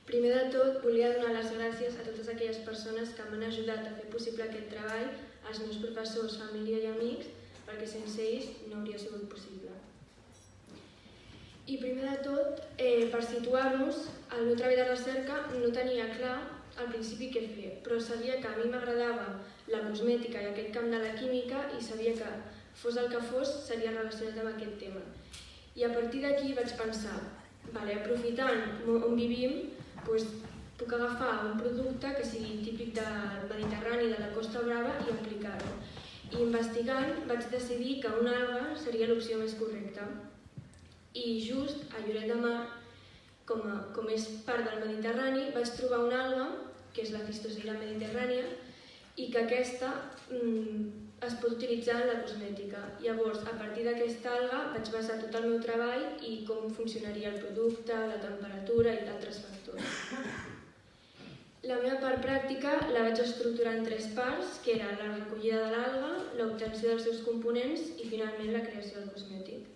Primer de tot, volia donar les gràcies a totes aquelles persones que m'han ajudat a fer possible aquest treball, als meus professors, família i amics, perquè sense ells no hauria sigut possible. I primer de tot, per situar-nos, el meu treball de recerca no tenia clar al principi què fer, però sabia que a mi m'agradava la cosmètica i aquest camp de la química i sabia que, fos el que fos, seria relacionat amb aquest tema. I a partir d'aquí vaig pensar, aprofitant on vivim, puc agafar un producte que sigui típic del Mediterrani, de la Costa Brava, i aplicar-ho. I investigant vaig decidir que una alga seria l'opció més correcta. I just a Lloret de Mar, com és part del Mediterrani, vaig trobar una alga, que és la Phistosella mediterrània, i que aquesta es pot utilitzar en la cosmètica. Llavors, a partir d'aquesta alga vaig basar tot el meu treball i com funcionaria el producte, la temperatura i altres factors. La meva part pràctica la vaig estructurar en 3 parts, que era la recollida de l'alga, l'obtenció dels seus components i finalment la creació del cosmètic.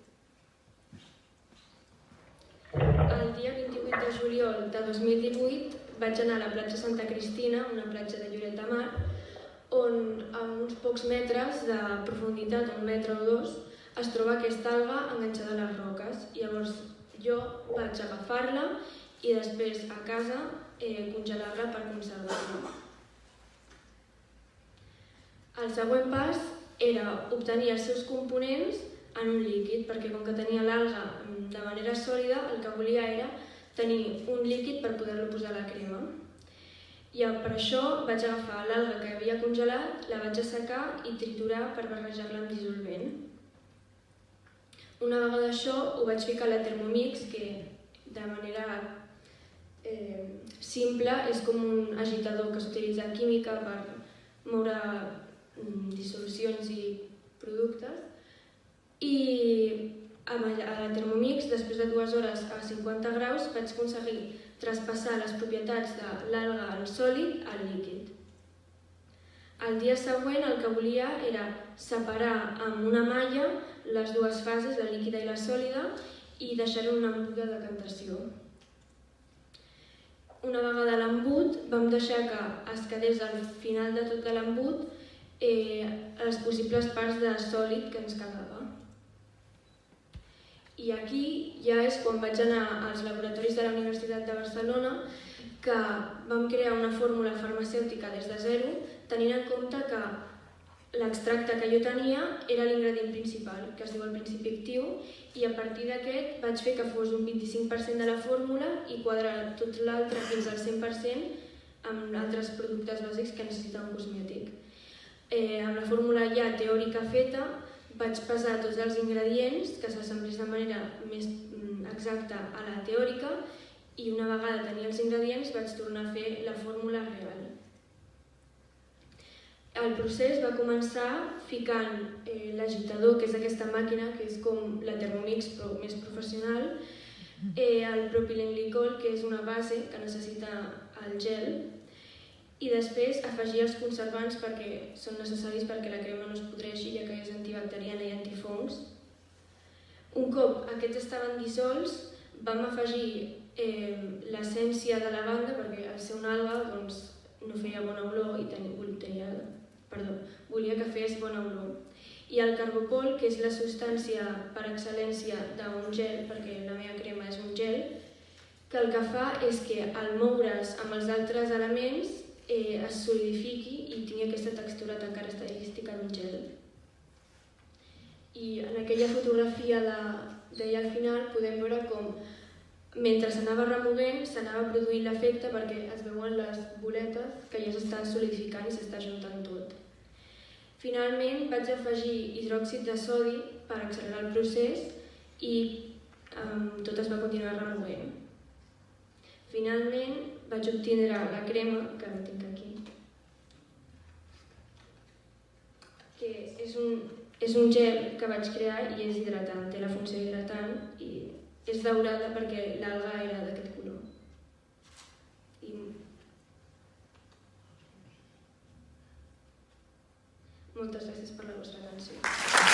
El dia 28 de juliol de 2018 vaig anar a la platja Santa Cristina, una platja de Lloret de Mar, on a uns pocs metres de profunditat, 1 metre o 2, es troba aquesta alga enganxada a les roques. Llavors jo vaig agafar-la i després a casa congelar-la per conservar-la. El següent pas era obtenir els seus components en un líquid, perquè com que tenia l'alga de manera sòlida, el que volia era tenir un líquid per poder-lo posar a la crema. I per això vaig agafar l'alga que havia congelat, la vaig assecar i triturar per barrejar-la amb dissolvent. Una vegada això ho vaig ficar a la Thermomix, que de manera simple és com un agitador que s'utilitza en química per moure dissolucions i productes. I a la Thermomix, després de 2 hores a 50 graus, vaig aconseguir traspassar les propietats de l'alga al sòlid al líquid. El dia següent el que volia era separar amb una malla les 2 fases, la líquida i la sòlida, i deixar-ho en un embut de decantació. Una vegada l'embut, vam deixar que es quedés al final de tot l'embut les possibles parts de sòlid que ens quedava. I aquí ja és quan vaig anar als laboratoris de la Universitat de Barcelona, que vam crear una fórmula farmacèutica des de zero, tenint en compte que l'extracte que jo tenia era l'ingredient principal, que es diu el principi actiu, i a partir d'aquest vaig fer que fos un 25% de la fórmula i quadrar tot l'altre fins al 100% amb altres productes bàsics que necessita un cosmètic. Amb la fórmula ja teòrica feta, vaig pesar tots els ingredients que s'assemblés de manera més exacta a la teòrica i una vegada tenia els ingredients vaig tornar a fer la fórmula real. El procés va començar ficant l'agitador, que és aquesta màquina, que és com la Thermomix però més professional, el propilenglicol, que és una base que necessita el gel, i després afegir els conservants perquè són necessaris perquè la crema no es podreixi, ja que és antibacteriana i antifongs. Un cop aquests estaven dissolts, vam afegir l'essència de lavanda perquè al ser una alga no feia bona olor i volia que fes bona olor. I el carbopol, que és la substància per excel·lència d'un gel, perquè la meva crema és un gel, que el que fa és que al moure's amb els altres elements es solidifiqui i tingui aquesta textura tan característica d'un gel. I en aquella fotografia d'allà al final podem veure com mentre s'anava removent s'anava produint l'efecte perquè es veuen les boletes que ja s'estan solidificant i s'està juntant tot. Finalment vaig afegir hidròxid de sodi per accelerar el procés i tot es va continuar removent. Finalment vaig obtindre la crema, que la tinc aquí, que és un gel que vaig crear i és hidratant, té la funció hidratant i és daurada perquè l'alga era d'aquest color. Moltes gràcies per la vostra atenció.